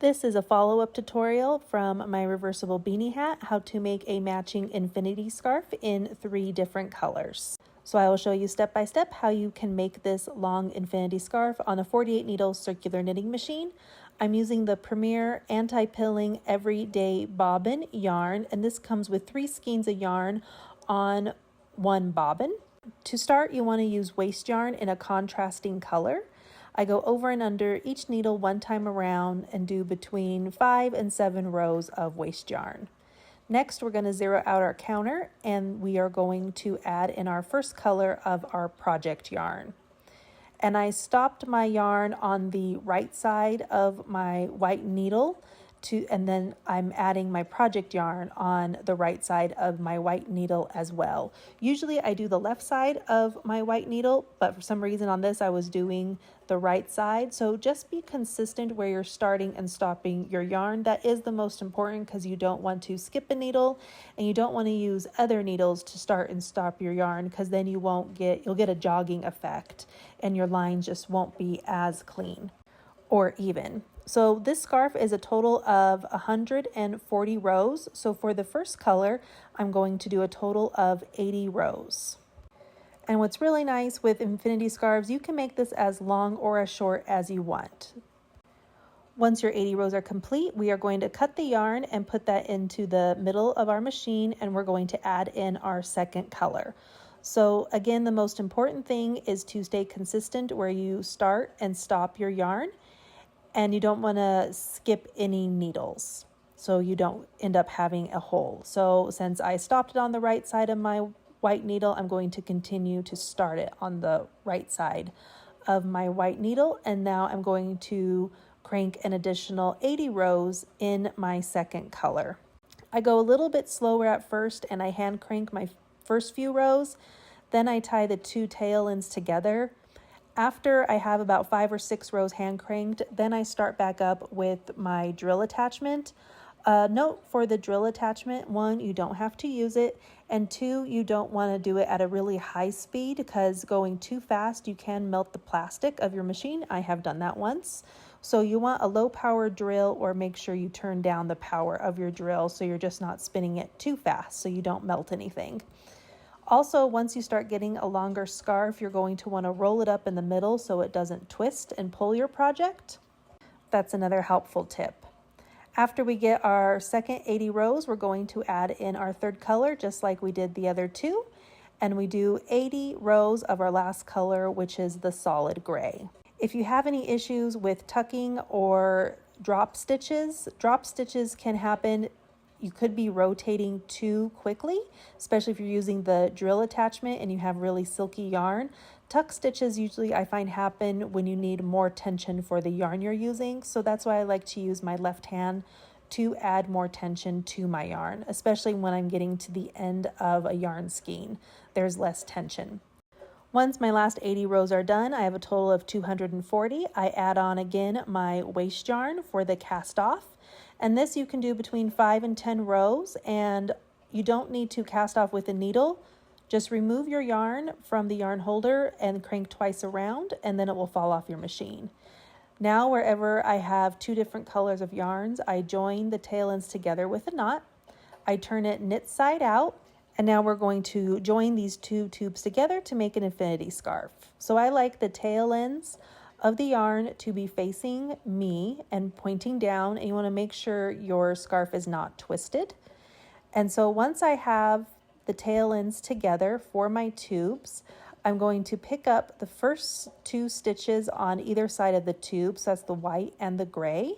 This is a follow-up tutorial from my reversible beanie hat, how to make a matching infinity scarf in 3 different colors. So I will show you step by step how you can make this long infinity scarf on a 48 needle circular knitting machine. I'm using the Premier Anti-Pilling Everyday Bobbin yarn, and this comes with 3 skeins of yarn on 1 bobbin. To start, you want to use waste yarn in a contrasting color. I go over and under each needle 1 time around and do between 5 and 7 rows of waste yarn. Next, we're going to zero out our counter and we are going to add in our first color of our project yarn. And I stopped my yarn on the right side of my white needle and then I'm adding my project yarn on the right side of my white needle as well. Usually I do the left side of my white needle, but for some reason on this I was doing the right side. So just be consistent where you're starting and stopping your yarn. That is the most important because you don't want to skip a needle and you don't want to use other needles to start and stop your yarn, because then you'll get a jogging effect and your lines just won't be as clean or even. So this scarf is a total of 140 rows. So for the first color, I'm going to do a total of 80 rows. And what's really nice with infinity scarves, you can make this as long or as short as you want. Once your 80 rows are complete, we are going to cut the yarn and put that into the middle of our machine, and we're going to add in our second color. So again, the most important thing is to stay consistent where you start and stop your yarn, and you don't want to skip any needles so you don't end up having a hole. So since I stopped it on the right side of my white needle, I'm going to continue to start it on the right side of my white needle, and now I'm going to crank an additional 80 rows in my second color. I go a little bit slower at first and I hand crank my first few rows, then I tie the 2 tail ends together. After I have about 5 or 6 rows hand cranked, then I start back up with my drill attachment. Note for the drill attachment, 1, you don't have to use it, and 2, you don't want to do it at a really high speed because going too fast, you can melt the plastic of your machine. I have done that once. So you want a low power drill, or make sure you turn down the power of your drill so you're just not spinning it too fast so you don't melt anything. Also, once you start getting a longer scarf, you're going to want to roll it up in the middle so it doesn't twist and pull your project. That's another helpful tip. After we get our second 80 rows, we're going to add in our third color just like we did the other 2. And we do 80 rows of our last color, which is the solid gray. If you have any issues with tucking or drop stitches can happen. You could be rotating too quickly, especially if you're using the drill attachment and you have really silky yarn. Tuck stitches usually I find happen when you need more tension for the yarn you're using. So that's why I like to use my left hand to add more tension to my yarn, especially when I'm getting to the end of a yarn skein. There's less tension. Once my last 80 rows are done, I have a total of 240. I add on again my waste yarn for the cast off. And this you can do between 5 and 10 rows, and you don't need to cast off with a needle. Just remove your yarn from the yarn holder and crank twice around, and then it will fall off your machine. Now, wherever I have 2 different colors of yarns, I join the tail ends together with a knot. I turn it knit side out, and now we're going to join these 2 tubes together to make an infinity scarf. So I like the tail ends of the yarn to be facing me and pointing down, and you want to make sure your scarf is not twisted. And so once I have the tail ends together for my tubes, I'm going to pick up the first 2 stitches on either side of the tube, so that's the white and the gray.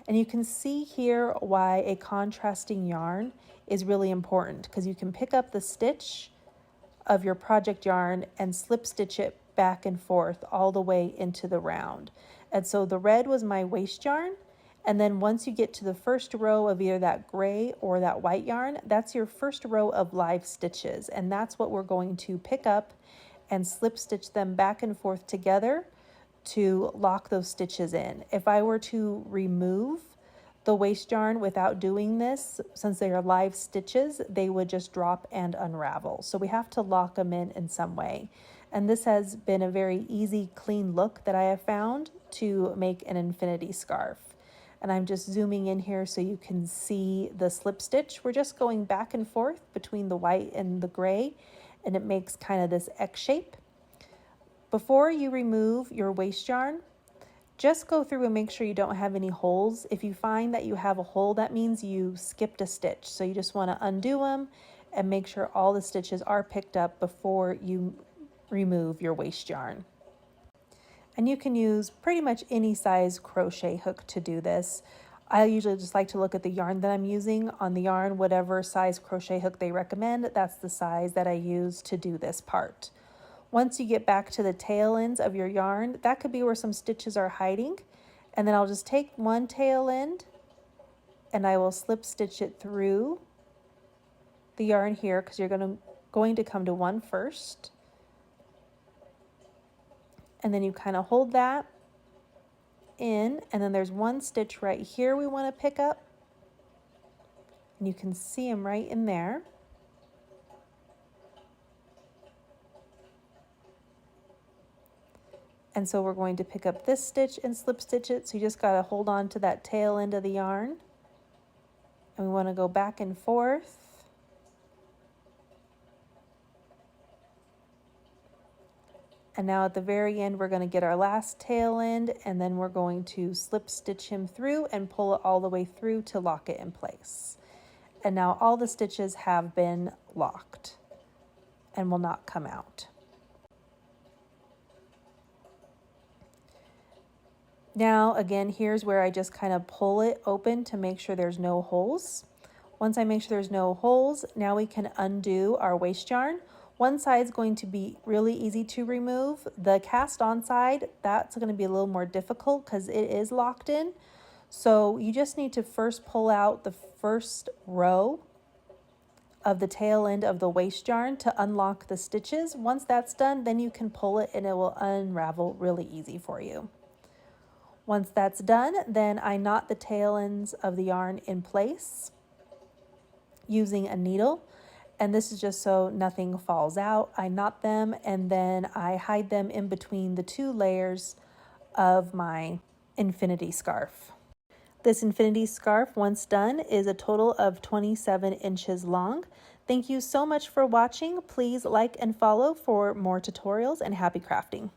And you can see here why a contrasting yarn is really important, because you can pick up the stitch of your project yarn and slip stitch it back and forth all the way into the round. And so the red was my waste yarn, and then once you get to the first row of either that gray or that white yarn, that's your first row of live stitches, and that's what we're going to pick up and slip stitch them back and forth together to lock those stitches in. If I were to remove the waste yarn without doing this, since they are live stitches, they would just drop and unravel. So we have to lock them in some way. And this has been a very easy, clean look that I have found to make an infinity scarf. and I'm just zooming in here so you can see the slip stitch. We're just going back and forth between the white and the gray, and it makes kind of this X shape. Before you remove your waste yarn, just go through and make sure you don't have any holes. If you find that you have a hole, that means you skipped a stitch. So you just want to undo them and make sure all the stitches are picked up before you remove your waste yarn. And you can use pretty much any size crochet hook to do this. I usually just like to look at the yarn that I'm using. On the yarn, whatever size crochet hook they recommend, that's the size that I use to do this part. Once you get back to the tail ends of your yarn, that could be where some stitches are hiding. And then I'll just take one tail end and I will slip stitch it through the yarn here, because you're going to come to one first. And then you kind of hold that in, and then there's one stitch right here we want to pick up. And you can see them right in there. And so we're going to pick up this stitch and slip stitch it. So you just got to hold on to that tail end of the yarn. And we want to go back and forth. And now at the very end, we're going to get our last tail end, and then we're going to slip stitch him through and pull it all the way through to lock it in place. And now all the stitches have been locked and will not come out. Now, again, here's where I just kind of pull it open to make sure there's no holes. Once I make sure there's no holes, now we can undo our waste yarn. One side is going to be really easy to remove. The cast on side, that's going to be a little more difficult because it is locked in. So you just need to first pull out the first row of the tail end of the waste yarn to unlock the stitches. Once that's done, then you can pull it and it will unravel really easy for you. Once that's done, then I knot the tail ends of the yarn in place using a needle. And this is just so nothing falls out. I knot them and then I hide them in between the two layers of my infinity scarf. This infinity scarf, once done, is a total of 27 inches long. Thank you so much for watching. Please like and follow for more tutorials, and happy crafting.